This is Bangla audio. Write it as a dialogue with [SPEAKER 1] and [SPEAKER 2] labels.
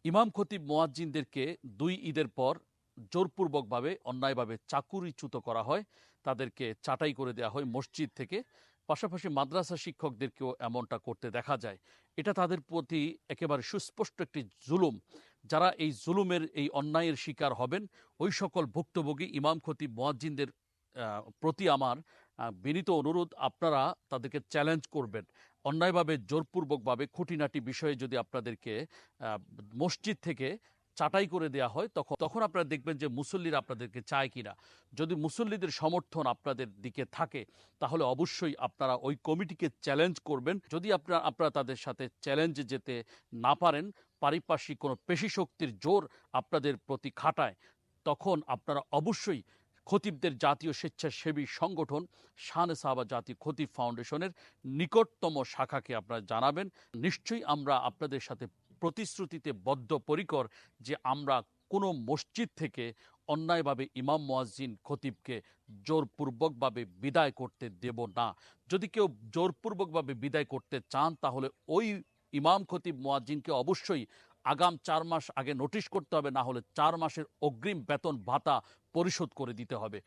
[SPEAKER 1] ইমাম খতিব মুয়াজ্জিনদেরকে ২ ঈদের পর জোরপূর্বকভাবে অন্যায়ভাবে চাকুরিচ্যুত করা হয়, তাদেরকে ছাঁটাই করে দেওয়া হয় মসজিদ থেকে। পাশাপাশি মাদ্রাসা শিক্ষকদেরকেও এমনটা করতে দেখা যায়। এটা তাদের প্রতি একেবারে সুস্পষ্ট একটি জুলুম। যারা এই জুলুমের এই অন্যায়ের শিকার হবেন, ওই সকল ভুক্তভোগী ইমাম খতিব মুয়াজ্জিনদের প্রতি আমার বিনীত অনুরোধ, আপনারা তাদেরকে চ্যালেঞ্জ করবেন। অন্যায়ভাবে জোরপূর্বকভাবে খুঁটিনাটি বিষয়ে যদি আপনাদেরকে মসজিদ থেকে ছাঁটাই করে দেওয়া হয়, তখন আপনারা দেখবেন যে মুসল্লিরা আপনাদেরকে চায় কিনা। যদি মুসল্লিদের সমর্থন আপনাদের দিকে থাকে, তাহলে অবশ্যই আপনারা ওই কমিটিকে চ্যালেঞ্জ করবেন। যদি আপনারা তাদের সাথে চ্যালেঞ্জে যেতে না পারেন, পারিপার্শ্বিক কোনো পেশি শক্তির জোর আপনাদের প্রতি খাটায়, তখন আপনারা অবশ্যই খতিবদের জাতীয় স্বেচ্ছাসেবী সংগঠন শান সাহাবা জাতীয় খতিব ফাউন্ডেশনের নিকটতম শাখাকে আপনারা জানাবেন। নিশ্চয়ই আমরা আপনাদের সাথে প্রতিশ্রুতিতে বদ্ধপরিকর যে আমরা কোনো মসজিদ থেকে অন্যায়ভাবে ইমাম মুয়াজ্জিন খতিবকে জোরপূর্বকভাবে বিদায় করতে দেব না। যদি কেউ জোরপূর্বকভাবে বিদায় করতে চান, তাহলে ওই ইমাম খতিব মুয়াজ্জিনকে অবশ্যই আগাম ৪ মাস আগে নোটিশ করতে হবে, না হলে ৪ মাসের অগ্রিম বেতন ভাতা পরিশোধ করে দিতে হবে।